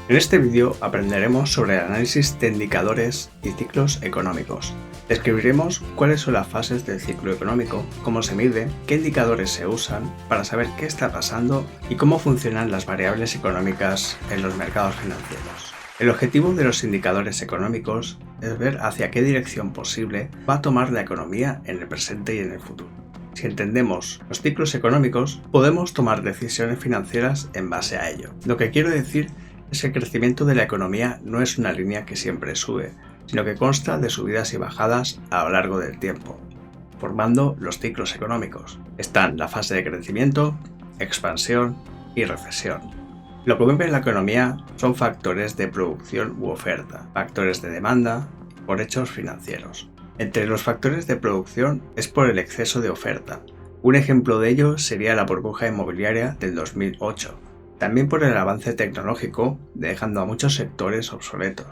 En este vídeo aprenderemos sobre el análisis de indicadores y ciclos económicos. Describiremos cuáles son las fases del ciclo económico, cómo se mide, qué indicadores se usan para saber qué está pasando y cómo funcionan las variables económicas en los mercados financieros. El objetivo de los indicadores económicos es ver hacia qué dirección posible va a tomar la economía en el presente y en el futuro. Si entendemos los ciclos económicos, podemos tomar decisiones financieras en base a ello. Lo que quiero decir es que el crecimiento de la economía no es una línea que siempre sube, sino que consta de subidas y bajadas a lo largo del tiempo, formando los ciclos económicos. Están la fase de crecimiento, expansión y recesión. Lo que mueve en la economía son factores de producción u oferta, factores de demanda y por hechos financieros. Entre los factores de producción es por el exceso de oferta. Un ejemplo de ello sería la burbuja inmobiliaria del 2008. También por el avance tecnológico, dejando a muchos sectores obsoletos.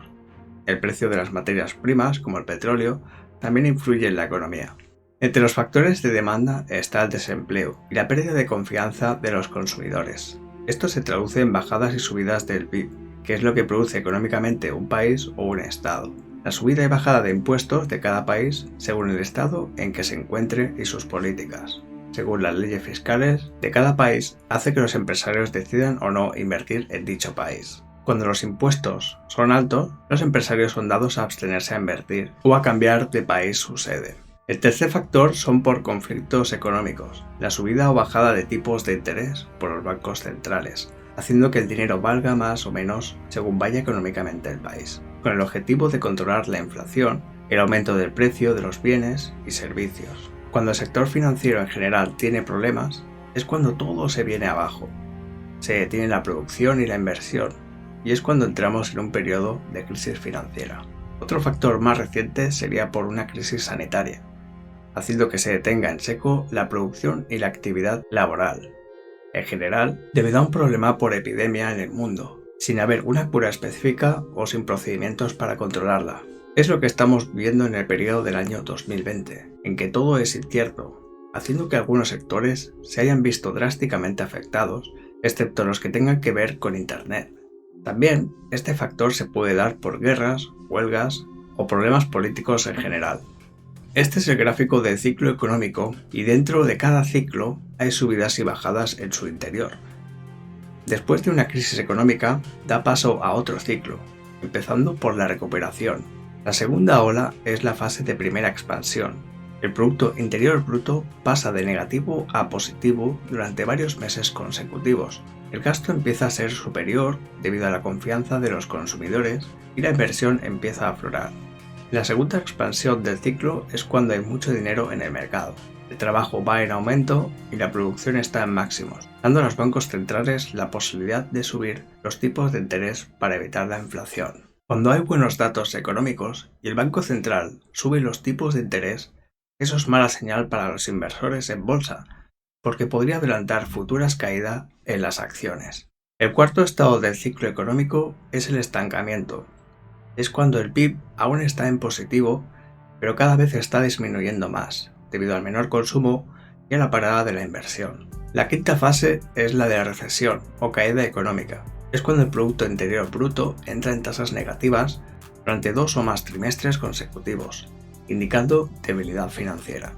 El precio de las materias primas, como el petróleo, también influye en la economía. Entre los factores de demanda está el desempleo y la pérdida de confianza de los consumidores. Esto se traduce en bajadas y subidas del PIB, que es lo que produce económicamente un país o un estado. La subida y bajada de impuestos de cada país según el estado en que se encuentre y sus políticas, según las leyes fiscales de cada país, hace que los empresarios decidan o no invertir en dicho país. Cuando los impuestos son altos, los empresarios son dados a abstenerse a invertir o a cambiar de país su sede. El tercer factor son por conflictos económicos, la subida o bajada de tipos de interés por los bancos centrales, haciendo que el dinero valga más o menos según vaya económicamente el país, con el objetivo de controlar la inflación, el aumento del precio de los bienes y servicios. Cuando el sector financiero en general tiene problemas, es cuando todo se viene abajo. Se detiene la producción y la inversión, y es cuando entramos en un periodo de crisis financiera. Otro factor más reciente sería por una crisis sanitaria, haciendo que se detenga en seco la producción y la actividad laboral. En general, debido a un problema por epidemia en el mundo, sin haber una cura específica o sin procedimientos para controlarla. Es lo que estamos viendo en el periodo del año 2020, en que todo es incierto, haciendo que algunos sectores se hayan visto drásticamente afectados, excepto los que tengan que ver con Internet. También, este factor se puede dar por guerras, huelgas o problemas políticos en general. Este es el gráfico del ciclo económico y dentro de cada ciclo hay subidas y bajadas en su interior. Después de una crisis económica, da paso a otro ciclo, empezando por la recuperación. La segunda ola es la fase de primera expansión. El Producto Interior Bruto pasa de negativo a positivo durante varios meses consecutivos. El gasto empieza a ser superior debido a la confianza de los consumidores y la inversión empieza a aflorar. La segunda expansión del ciclo es cuando hay mucho dinero en el mercado. El trabajo va en aumento y la producción está en máximos, dando a los bancos centrales la posibilidad de subir los tipos de interés para evitar la inflación. Cuando hay buenos datos económicos y el Banco Central sube los tipos de interés, eso es mala señal para los inversores en bolsa, porque podría adelantar futuras caídas en las acciones. El cuarto estado del ciclo económico es el estancamiento. Es cuando el PIB aún está en positivo, pero cada vez está disminuyendo más, debido al menor consumo y a la parada de la inversión. La quinta fase es la de la recesión o caída económica. Es cuando el Producto Interior Bruto entra en tasas negativas durante 2 o más trimestres consecutivos, indicando debilidad financiera.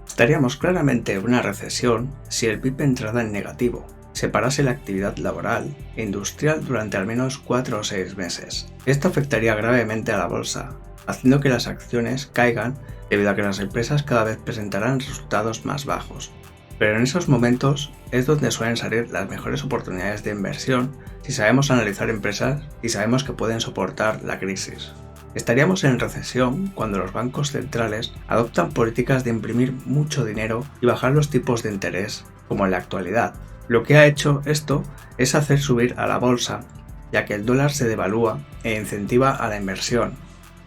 Estaríamos claramente en una recesión si el PIB entrara en negativo, se parase la actividad laboral e industrial durante al menos 4 o 6 meses. Esto afectaría gravemente a la bolsa, haciendo que las acciones caigan debido a que las empresas cada vez presentarán resultados más bajos. Pero en esos momentos es donde suelen salir las mejores oportunidades de inversión si sabemos analizar empresas y sabemos que pueden soportar la crisis. Estaríamos en recesión cuando los bancos centrales adoptan políticas de imprimir mucho dinero y bajar los tipos de interés, como en la actualidad. Lo que ha hecho esto es hacer subir a la bolsa, ya que el dólar se devalúa e incentiva a la inversión.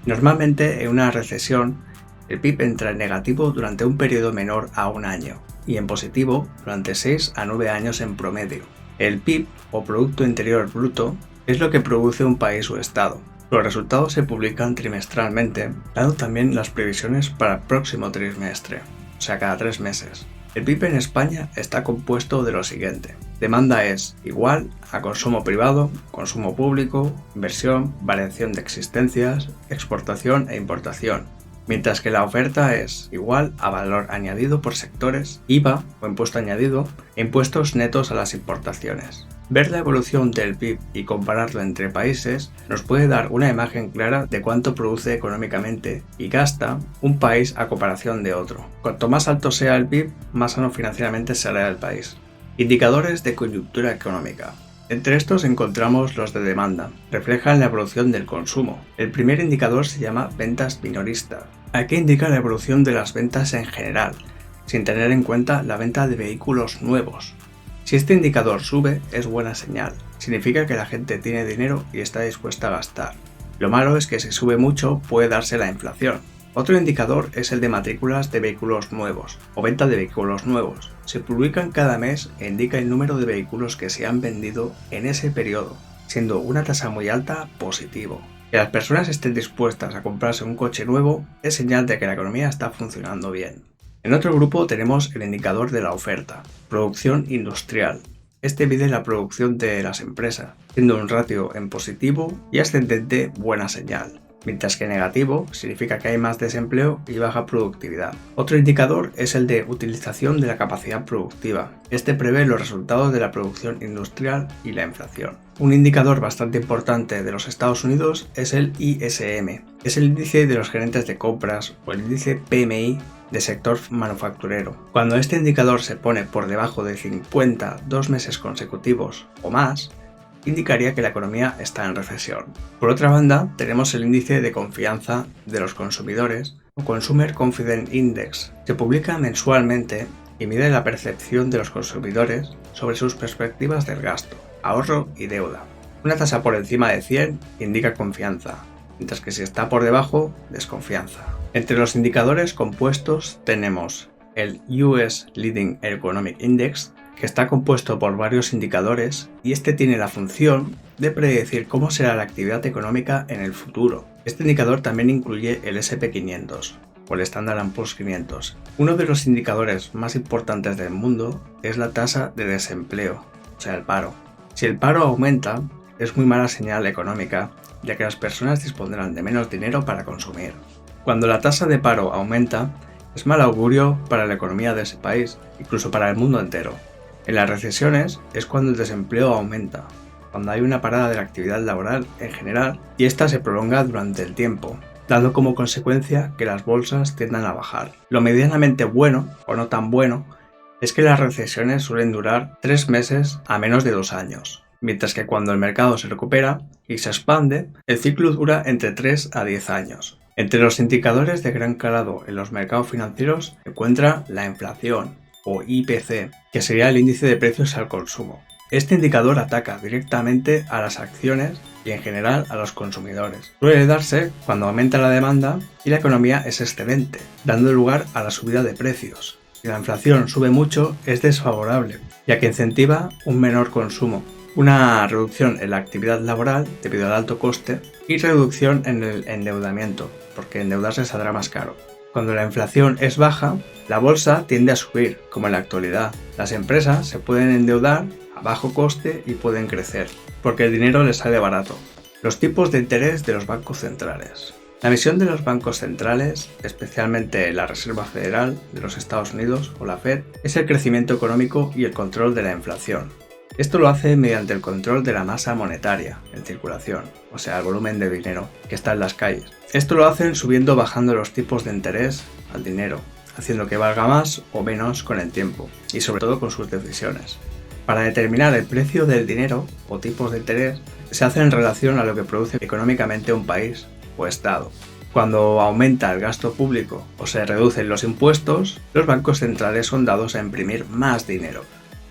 Normalmente en una recesión, el PIB entra en negativo durante un periodo menor a un año y en positivo durante 6 a 9 años en promedio. El PIB o Producto Interior Bruto es lo que produce un país o estado. Los resultados se publican trimestralmente, dando también las previsiones para el próximo trimestre, o sea cada 3 meses. El PIB en España está compuesto de lo siguiente. Demanda es igual a consumo privado, consumo público, inversión, variación de existencias, exportación e importación. Mientras que la oferta es igual a valor añadido por sectores, IVA o impuesto añadido, e impuestos netos a las importaciones. Ver la evolución del PIB y compararlo entre países nos puede dar una imagen clara de cuánto produce económicamente y gasta un país a comparación de otro. Cuanto más alto sea el PIB, más sano financieramente será el país. Indicadores de coyuntura económica. Entre estos encontramos los de demanda, reflejan la evolución del consumo. El primer indicador se llama ventas minoristas. Aquí indica la evolución de las ventas en general, sin tener en cuenta la venta de vehículos nuevos. Si este indicador sube, es buena señal. Significa que la gente tiene dinero y está dispuesta a gastar. Lo malo es que si sube mucho puede darse la inflación. Otro indicador es el de matrículas de vehículos nuevos o venta de vehículos nuevos. Se publican cada mes e indica el número de vehículos que se han vendido en ese periodo, siendo una tasa muy alta positivo. Que las personas estén dispuestas a comprarse un coche nuevo es señal de que la economía está funcionando bien. En otro grupo tenemos el indicador de la oferta, producción industrial. Este mide la producción de las empresas, siendo un ratio en positivo y ascendente buena señal, mientras que negativo significa que hay más desempleo y baja productividad. Otro indicador es el de utilización de la capacidad productiva. Este prevé los resultados de la producción industrial y la inflación. Un indicador bastante importante de los Estados Unidos es el ISM. Es el índice de los gerentes de compras o el índice PMI de sector manufacturero. Cuando este indicador se pone por debajo de 50 2 meses consecutivos o más, indicaría que la economía está en recesión. Por otra banda, tenemos el índice de confianza de los consumidores o Consumer Confidence Index. Se publica mensualmente y mide la percepción de los consumidores sobre sus perspectivas del gasto, ahorro y deuda. Una tasa por encima de 100 indica confianza, mientras que si está por debajo, desconfianza. Entre los indicadores compuestos tenemos el US Leading Economic Index, que está compuesto por varios indicadores y este tiene la función de predecir cómo será la actividad económica en el futuro. Este indicador también incluye el S&P 500 o el Standard & Poor's 500. Uno de los indicadores más importantes del mundo es la tasa de desempleo, o sea, el paro. Si el paro aumenta, es muy mala señal económica, ya que las personas dispondrán de menos dinero para consumir. Cuando la tasa de paro aumenta, es mal augurio para la economía de ese país, incluso para el mundo entero. En las recesiones es cuando el desempleo aumenta, cuando hay una parada de la actividad laboral en general y esta se prolonga durante el tiempo, dando como consecuencia que las bolsas tiendan a bajar. Lo medianamente bueno, o no tan bueno, es que las recesiones suelen durar 3 meses a menos de 2 años, mientras que cuando el mercado se recupera y se expande, el ciclo dura entre 3 a 10 años. Entre los indicadores de gran calado en los mercados financieros se encuentra la inflación, o IPC, que sería el índice de precios al consumo. Este indicador ataca directamente a las acciones y en general a los consumidores. Suele darse cuando aumenta la demanda y la economía es excelente, dando lugar a la subida de precios. Si la inflación sube mucho, es desfavorable, ya que incentiva un menor consumo, una reducción en la actividad laboral debido al alto coste y reducción en el endeudamiento, porque endeudarse saldrá más caro. Cuando la inflación es baja, la bolsa tiende a subir, como en la actualidad. Las empresas se pueden endeudar a bajo coste y pueden crecer, porque el dinero les sale barato. Los tipos de interés de los bancos centrales. La misión de los bancos centrales, especialmente la Reserva Federal de los Estados Unidos o la Fed, es el crecimiento económico y el control de la inflación. Esto lo hace mediante el control de la masa monetaria en circulación, o sea, el volumen de dinero que está en las calles. Esto lo hacen subiendo o bajando los tipos de interés al dinero, haciendo que valga más o menos con el tiempo, y sobre todo con sus decisiones. Para determinar el precio del dinero o tipos de interés, se hace en relación a lo que produce económicamente un país o estado. Cuando aumenta el gasto público o se reducen los impuestos, los bancos centrales son dados a imprimir más dinero.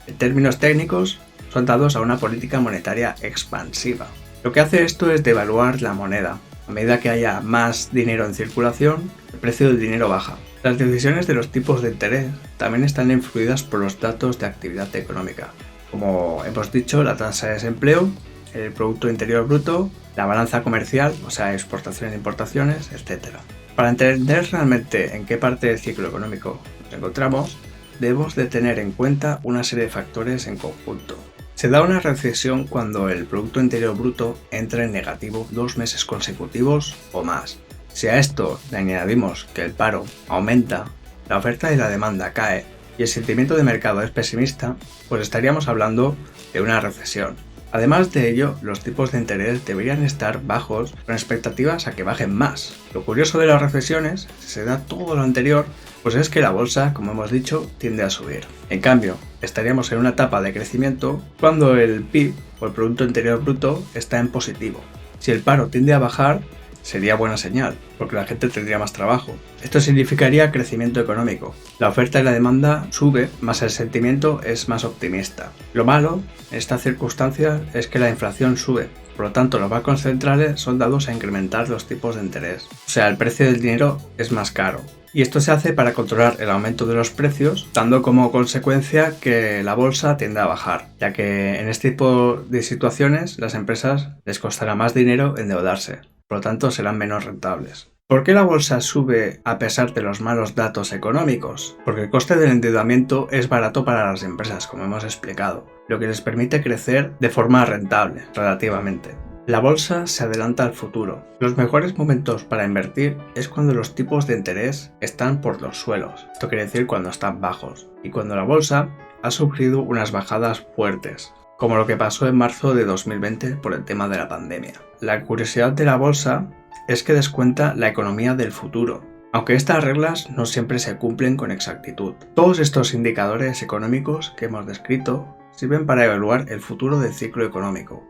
En términos técnicos, son dados a una política monetaria expansiva. Lo que hace esto es devaluar la moneda. A medida que haya más dinero en circulación, el precio del dinero baja. Las decisiones de los tipos de interés también están influidas por los datos de actividad económica, como hemos dicho, la tasa de desempleo, el Producto Interior Bruto, la balanza comercial, o sea, exportaciones e importaciones, etc. Para entender realmente en qué parte del ciclo económico nos encontramos, debemos de tener en cuenta una serie de factores en conjunto. Se da una recesión cuando el Producto Interior Bruto entra en negativo 2 meses consecutivos o más. Si a esto le añadimos que el paro aumenta, la oferta y la demanda cae y el sentimiento de mercado es pesimista, pues estaríamos hablando de una recesión. Además de ello, los tipos de interés deberían estar bajos con expectativas a que bajen más. Lo curioso de las recesiones, si se da todo lo anterior, pues es que la bolsa, como hemos dicho, tiende a subir. En cambio, estaríamos en una etapa de crecimiento cuando el PIB o el Producto Interior Bruto está en positivo. Si el paro tiende a bajar, sería buena señal, porque la gente tendría más trabajo. Esto significaría crecimiento económico. La oferta y la demanda sube, más el sentimiento es más optimista. Lo malo en esta circunstancia es que la inflación sube. Por lo tanto, los bancos centrales son dados a incrementar los tipos de interés. O sea, el precio del dinero es más caro. Y esto se hace para controlar el aumento de los precios, dando como consecuencia que la bolsa tienda a bajar, ya que en este tipo de situaciones las empresas les costará más dinero endeudarse, por lo tanto serán menos rentables. ¿Por qué la bolsa sube a pesar de los malos datos económicos? Porque el coste del endeudamiento es barato para las empresas, como hemos explicado, lo que les permite crecer de forma rentable, relativamente. La bolsa se adelanta al futuro. Los mejores momentos para invertir es cuando los tipos de interés están por los suelos. Esto quiere decir cuando están bajos y cuando la bolsa ha sufrido unas bajadas fuertes, como lo que pasó en marzo de 2020 por el tema de la pandemia. La curiosidad de la bolsa es que descuenta la economía del futuro, aunque estas reglas no siempre se cumplen con exactitud. Todos estos indicadores económicos que hemos descrito sirven para evaluar el futuro del ciclo económico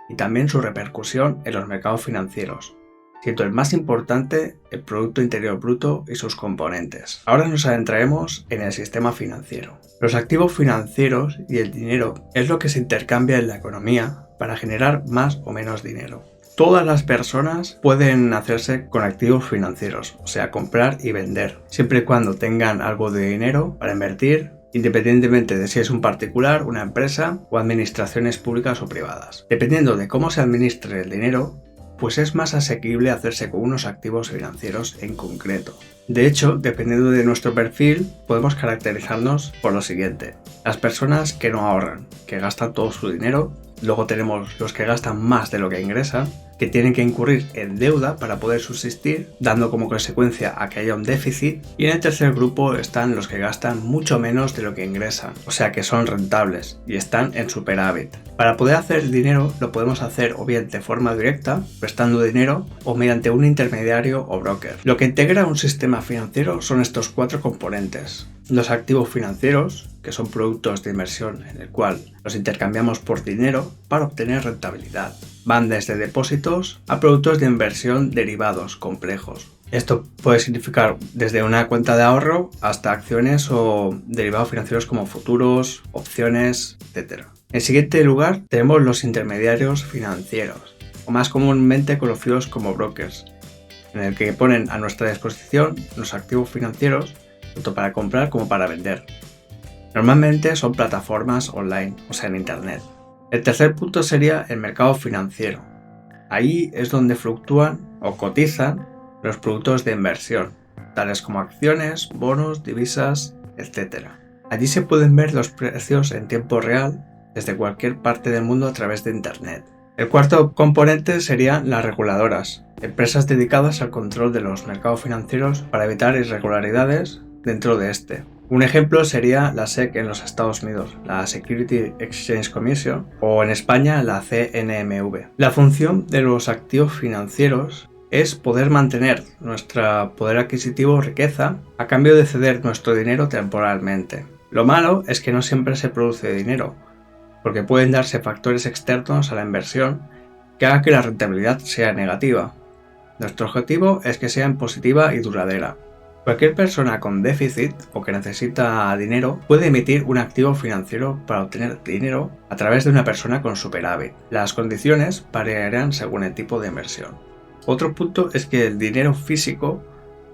y también su repercusión en los mercados financieros, siendo el más importante el Producto Interior Bruto y sus componentes. Ahora nos adentraremos en el sistema financiero. Los activos financieros y el dinero es lo que se intercambia en la economía para generar más o menos dinero. Todas las personas pueden hacerse con activos financieros, o sea, comprar y vender, siempre y cuando tengan algo de dinero para invertir, independientemente de si es un particular, una empresa o administraciones públicas o privadas. Dependiendo de cómo se administre el dinero, pues es más asequible hacerse con unos activos financieros en concreto. De hecho, dependiendo de nuestro perfil, podemos caracterizarnos por lo siguiente. Las personas que no ahorran, que gastan todo su dinero. Luego tenemos los que gastan más de lo que ingresan, que tienen que incurrir en deuda para poder subsistir, dando como consecuencia a que haya un déficit. Y en el tercer grupo están los que gastan mucho menos de lo que ingresan, o sea que son rentables y están en superávit. Para poder hacer dinero lo podemos hacer o bien de forma directa, prestando dinero, o mediante un intermediario o broker. Lo que integra un sistema financiero son estos 4 componentes. Los activos financieros, que son productos de inversión en el cual los intercambiamos por dinero para obtener rentabilidad. Van desde depósitos a productos de inversión derivados complejos. Esto puede significar desde una cuenta de ahorro hasta acciones o derivados financieros como futuros, opciones, etc. En siguiente lugar tenemos los intermediarios financieros, o más comúnmente conocidos como brokers, en el que ponen a nuestra disposición los activos financieros tanto para comprar como para vender. Normalmente son plataformas online, o sea en internet. El tercer punto sería el mercado financiero. Ahí es donde fluctúan o cotizan los productos de inversión, tales como acciones, bonos, divisas, etc. Allí se pueden ver los precios en tiempo real desde cualquier parte del mundo a través de internet. El cuarto componente serían las reguladoras, empresas dedicadas al control de los mercados financieros para evitar irregularidades dentro de este. Un ejemplo sería la SEC en los Estados Unidos, la Securities Exchange Commission, o en España la CNMV. La función de los activos financieros es poder mantener nuestro poder adquisitivo o riqueza a cambio de ceder nuestro dinero temporalmente. Lo malo es que no siempre se produce dinero, porque pueden darse factores externos a la inversión que haga que la rentabilidad sea negativa. Nuestro objetivo es que sea positiva y duradera. Cualquier persona con déficit o que necesita dinero puede emitir un activo financiero para obtener dinero a través de una persona con superávit. Las condiciones variarán según el tipo de inversión. Otro punto es que el dinero físico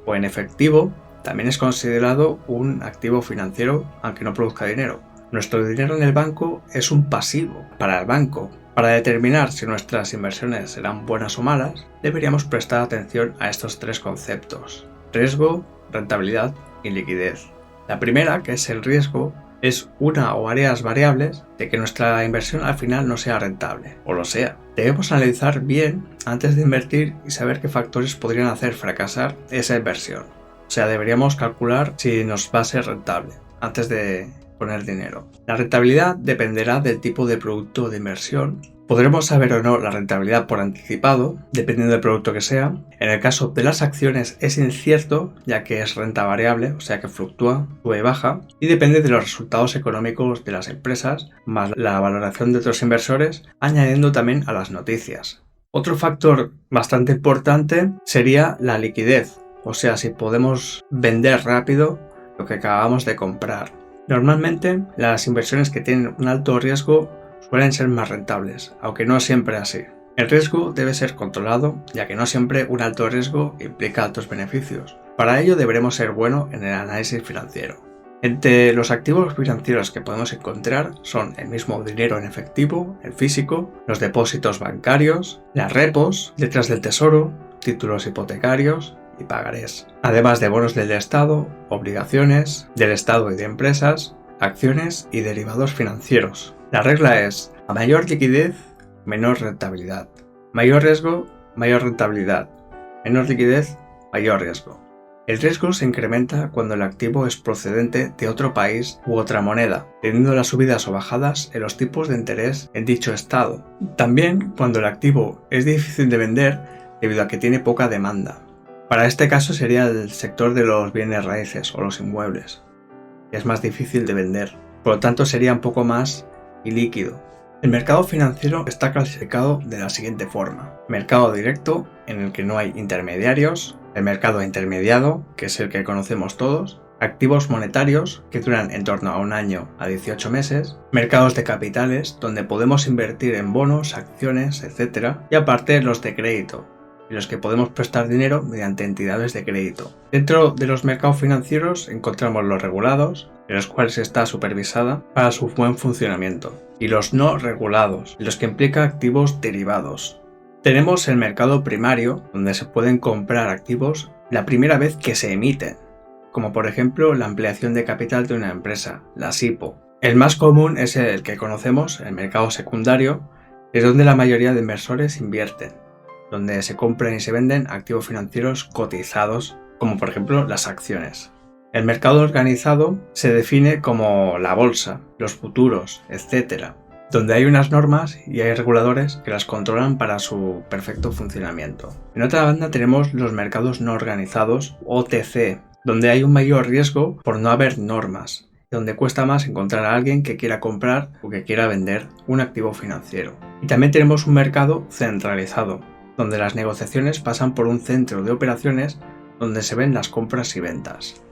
o en efectivo también es considerado un activo financiero aunque no produzca dinero. Nuestro dinero en el banco es un pasivo para el banco. Para determinar si nuestras inversiones serán buenas o malas, deberíamos prestar atención a estos 3 conceptos: riesgo, rentabilidad y liquidez. La primera, que es el riesgo, es una o varias variables de que nuestra inversión al final no sea rentable, o lo sea. Debemos analizar bien antes de invertir y saber qué factores podrían hacer fracasar esa inversión. O sea, deberíamos calcular si nos va a ser rentable antes de poner dinero. La rentabilidad dependerá del tipo de producto de inversión. Podremos saber o no la rentabilidad por anticipado, dependiendo del producto que sea. En el caso de las acciones es incierto, ya que es renta variable, o sea que fluctúa, sube y baja, y depende de los resultados económicos de las empresas, más la valoración de otros inversores, añadiendo también a las noticias. Otro factor bastante importante sería la liquidez, o sea, si podemos vender rápido lo que acabamos de comprar. Normalmente, las inversiones que tienen un alto riesgo suelen ser más rentables, aunque no siempre así. El riesgo debe ser controlado, ya que no siempre un alto riesgo implica altos beneficios. Para ello deberemos ser buenos en el análisis financiero. Entre los activos financieros que podemos encontrar son el mismo dinero en efectivo, el físico, los depósitos bancarios, las repos, letras del tesoro, títulos hipotecarios y pagarés, además de bonos del Estado, obligaciones del Estado y de empresas, acciones y derivados financieros. La regla es: a mayor liquidez, menor rentabilidad. Mayor riesgo, mayor rentabilidad. Menor liquidez, mayor riesgo. El riesgo se incrementa cuando el activo es procedente de otro país u otra moneda, teniendo las subidas o bajadas en los tipos de interés en dicho estado. También cuando el activo es difícil de vender debido a que tiene poca demanda. Para este caso sería el sector de los bienes raíces o los inmuebles. Es más difícil de vender, por lo tanto sería un poco más ilíquido. El mercado financiero está clasificado de la siguiente forma: mercado directo, en el que no hay intermediarios; el mercado intermediado, que es el que conocemos todos; activos monetarios, que duran en torno a 1 año a 18 meses; mercados de capitales, donde podemos invertir en bonos, acciones, etc. y aparte los de crédito, en los que podemos prestar dinero mediante entidades de crédito. Dentro de los mercados financieros encontramos los regulados, en los cuales está supervisada para su buen funcionamiento, y los no regulados, en los que implica activos derivados. Tenemos el mercado primario, donde se pueden comprar activos la primera vez que se emiten, como por ejemplo la ampliación de capital de una empresa, la SIPO. El más común es el que conocemos, el mercado secundario, es donde la mayoría de inversores invierten, donde se compran y se venden activos financieros cotizados, como por ejemplo las acciones. El mercado organizado se define como la bolsa, los futuros, etc., donde hay unas normas y hay reguladores que las controlan para su perfecto funcionamiento. En otra banda tenemos los mercados no organizados, OTC, donde hay un mayor riesgo por no haber normas, donde cuesta más encontrar a alguien que quiera comprar o que quiera vender un activo financiero. Y también tenemos un mercado centralizado, donde las negociaciones pasan por un centro de operaciones donde se ven las compras y ventas.